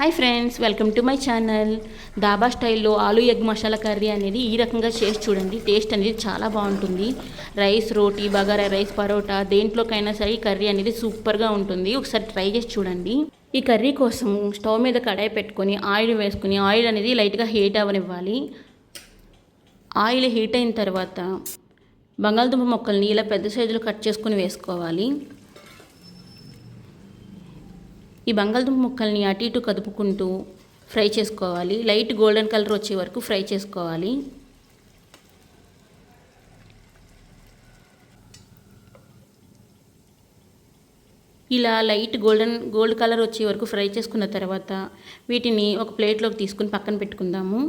Hi friends, welcome to my channel. Dhaba స్టైల్లో aloo egg masala curry అనేది ఈ రకంగా చేసి చూడండి. టేస్ట్ అనేది చాలా బాగుంటుంది. రైస్, రోటీ, బగారా రైస్, పరోటా దేంట్లోకైనా సరే ఈ కర్రీ అనేది సూపర్గా ఉంటుంది. ఒకసారి ట్రై చేసి చూడండి. ఈ కర్రీ కోసం స్టవ్ మీద కడాయి పెట్టుకొని ఆయిల్ వేసుకుని ఆయిల్ అనేది లైట్గా హీట్ అవ్వనివ్వాలి. ఆయిల్ హీట్ అయిన తర్వాత బంగాళదుంప ముక్కల్ని ఇలా పెద్ద సైజులో కట్ చేసుకుని వేసుకోవాలి. ఈ బంగాళదుంప ముక్కల్ని అటు ఇటు కదుపుకుంటూ ఫ్రై చేసుకోవాలి. లైట్ గోల్డెన్ కలర్ వచ్చే వరకు ఫ్రై చేసుకోవాలి. ఇలా లైట్ గోల్డ్ కలర్ వచ్చే వరకు ఫ్రై చేసుకున్న తర్వాత వీటిని ఒక ప్లేట్లోకి తీసుకుని పక్కన పెట్టుకుందాము.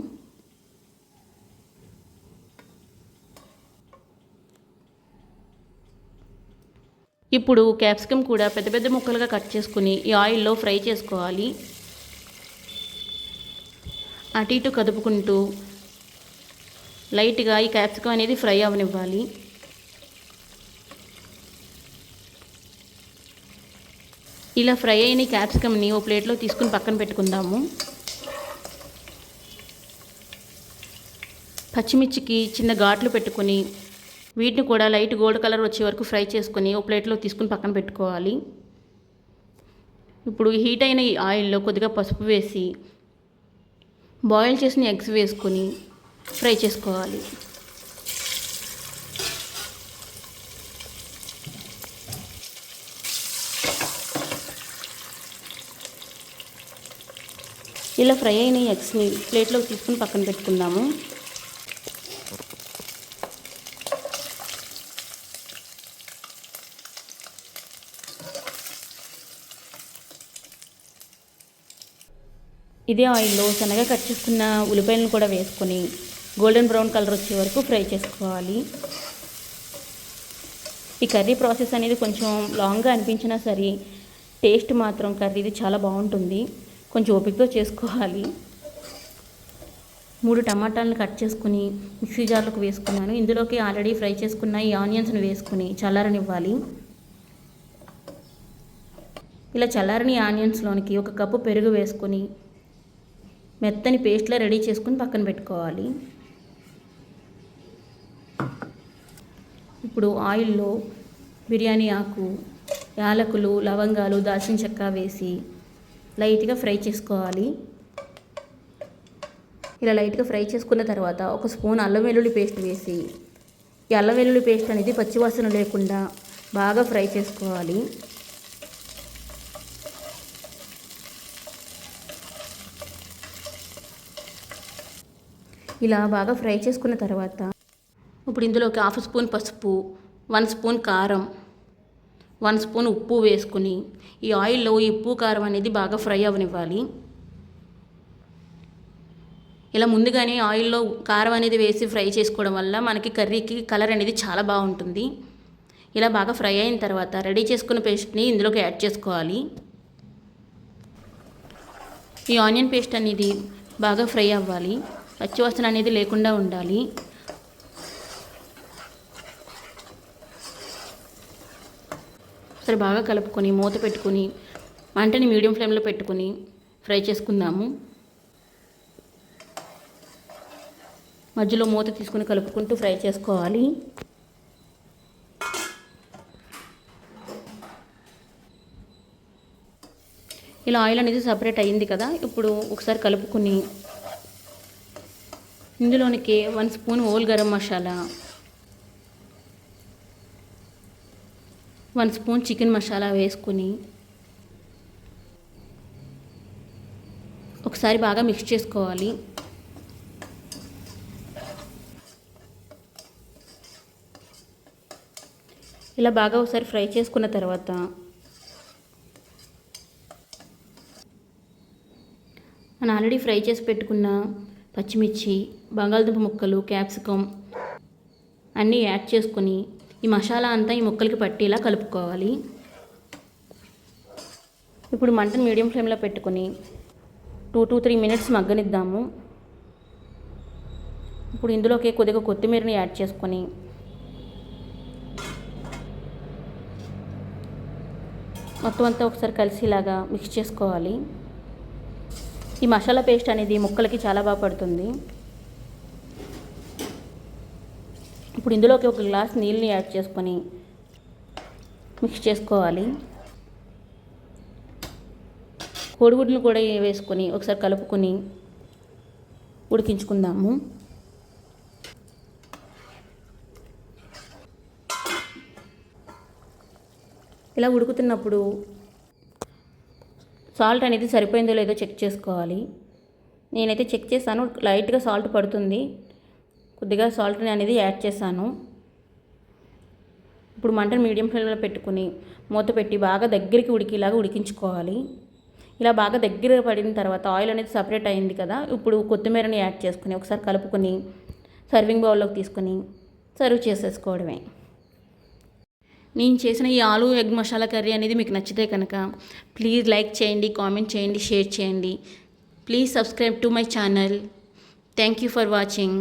ఇప్పుడు క్యాప్సికమ్ కూడా పెద్ద పెద్ద ముక్కలుగా కట్ చేసుకుని ఈ ఆయిల్లో ఫ్రై చేసుకోవాలి. అటు ఇటు కదుపుకుంటూ లైట్గా ఈ క్యాప్సికమ్ అనేది ఫ్రై అవనివ్వాలి. ఇలా ఫ్రై అయిన క్యాప్సికమ్ని ఓ ప్లేట్లో తీసుకుని పక్కన పెట్టుకుందాము. పచ్చిమిర్చికి చిన్న ఘాట్లు పెట్టుకొని వీటిని కూడా లైట్ గోల్డ్ కలర్ వచ్చే వరకు ఫ్రై చేసుకొని ఒక ప్లేట్లో తీసుకుని పక్కన పెట్టుకోవాలి. ఇప్పుడు హీట్ అయిన ఈ ఆయిల్లో కొద్దిగా పసుపు వేసి బాయిల్ చేసిన ఎగ్స్ వేసుకొని ఫ్రై చేసుకోవాలి. ఇలా ఫ్రై అయిన ఎగ్స్ని ప్లేట్లోకి తీసుకుని పక్కన పెట్టుకుందాము. ఇదే ఆయిల్లో సన్నగా కట్ చేసుకున్న ఉల్లిపాయలను కూడా వేసుకొని గోల్డెన్ బ్రౌన్ కలర్ వచ్చే వరకు ఫ్రై చేసుకోవాలి. ఈ కర్రీ ప్రాసెస్ అనేది కొంచెం లాంగ్గా అనిపించినా సరే టేస్ట్ మాత్రం కర్రీది చాలా బాగుంటుంది. కొంచెం ఓపికతో చేసుకోవాలి. 3 టమాటాలను కట్ చేసుకుని మిక్సీ జార్లోకి వేసుకున్నాను. ఇందులోకి ఆల్రెడీ ఫ్రై చేసుకున్న ఈ ఆనియన్స్ని వేసుకుని చల్లారనివ్వాలి. ఇలా చల్లారని ఆనియన్స్లోనికి 1 కప్పు పెరుగు వేసుకొని మెత్తని పేస్ట్లా రెడీ చేసుకుని పక్కన పెట్టుకోవాలి. ఇప్పుడు ఆయిల్లో బిర్యానీ ఆకు, యాలకులు, లవంగాలు, దాల్చిన చెక్క వేసి లైట్గా ఫ్రై చేసుకోవాలి. ఇలా లైట్గా ఫ్రై చేసుకున్న తర్వాత 1 స్పూన్ అల్లం వెల్లుల్లి పేస్ట్ వేసి ఈ అల్లం వెల్లుల్లి పేస్ట్ అనేది పచ్చివాసన లేకుండా బాగా ఫ్రై చేసుకోవాలి. ఇలా బాగా ఫ్రై చేసుకున్న తర్వాత ఇప్పుడు ఇందులోకి 1/2 స్పూన్ పసుపు, 1 స్పూన్ కారం, 1 స్పూన్ ఉప్పు వేసుకుని ఈ ఆయిల్లో ఈ ఉప్పు కారం అనేది బాగా ఫ్రై అవనివ్వాలి. ఇలా ముందుగానే ఆయిల్లో కారం అనేది వేసి ఫ్రై చేసుకోవడం వల్ల మనకి కర్రీకి కలర్ అనేది చాలా బాగుంటుంది. ఇలా బాగా ఫ్రై అయిన తర్వాత రెడీ చేసుకున్న పేస్ట్ని ఇందులోకి యాడ్ చేసుకోవాలి. ఈ ఆనియన్ పేస్ట్ అనేది బాగా ఫ్రై అవ్వాలి. పచ్చివాసన అనేది లేకుండా ఉండాలి. సరే బాగా కలుపుకొని మూత పెట్టుకొని మంటని మీడియం ఫ్లేమ్లో పెట్టుకొని ఫ్రై చేసుకుందాము. మధ్యలో మూత తీసుకుని కలుపుకుంటూ ఫ్రై చేసుకోవాలి. ఇలా ఆయిల్ అనేది సపరేట్ అయ్యింది కదా. ఇప్పుడు ఒకసారి కలుపుకొని ఇందులోనికి 1 spoon whole garam masala, 1 spoon chicken masala వేసుకొని ఒకసారి బాగా మిక్స్ చేసుకోవాలి. ఇలా బాగా ఒకసారి ఫ్రై చేసుకున్న తర్వాత మనం ఆల్రెడీ ఫ్రై చేసి పెట్టుకున్న పచ్చిమిర్చి, బంగాళదుంప ముక్కలు, క్యాప్సికమ్ అన్నీ యాడ్ చేసుకొని ఈ మసాలా అంతా ఈ ముక్కలకి పట్టేలా కలుపుకోవాలి. ఇప్పుడు మంటను మీడియం ఫ్లేమ్లో పెట్టుకొని 2 to 3 మినిట్స్ మగ్గనిద్దాము. ఇప్పుడు ఇందులోకి కొద్దిగా కొత్తిమీరని యాడ్ చేసుకొని మొత్తం అంతా ఒకసారి కలిసిలాగా మిక్స్ చేసుకోవాలి. ఈ మసాలా పేస్ట్ అనేది ముక్కలకి చాలా బాగా పడుతుంది. ఇప్పుడు ఇందులోకి ఒక గ్లాస్ నీళ్ళని యాడ్ చేసుకొని మిక్స్ చేసుకోవాలి. కోడిగుడ్లను కూడా వేసుకొని ఒకసారి కలుపుకొని ఉడికించుకుందాము. ఇలా ఉడుకుతున్నప్పుడు సాల్ట్ అనేది సరిపోయిందో లేదో చెక్ చేసుకోవాలి. నేనైతే చెక్ చేశాను, లైట్గా సాల్ట్ పడుతుంది. కొద్దిగా సాల్ట్ అనేది యాడ్ చేశాను. ఇప్పుడు మంటను మీడియం ఫ్లేమ్లో పెట్టుకుని మూత పెట్టి బాగా దగ్గరికి ఉడికేలాగా ఉడికించుకోవాలి. ఇలా బాగా దగ్గర పడిన తర్వాత ఆయిల్ అనేది సపరేట్ అయింది కదా, ఇప్పుడు కొత్తిమీరని యాడ్ చేసుకుని ఒకసారి కలుపుకొని సర్వింగ్ బౌల్లోకి తీసుకొని సర్వ్ చేసేసుకోవడమే. నేను చేసిన ఈ ఆలు ఎగ్ మసాలా కర్రీ అనేది మీకు నచ్చితే కనుక ప్లీజ్ లైక్ చేయండి, కామెంట్ చేయండి, షేర్ చేయండి. Please subscribe to my channel. Thank you for watching.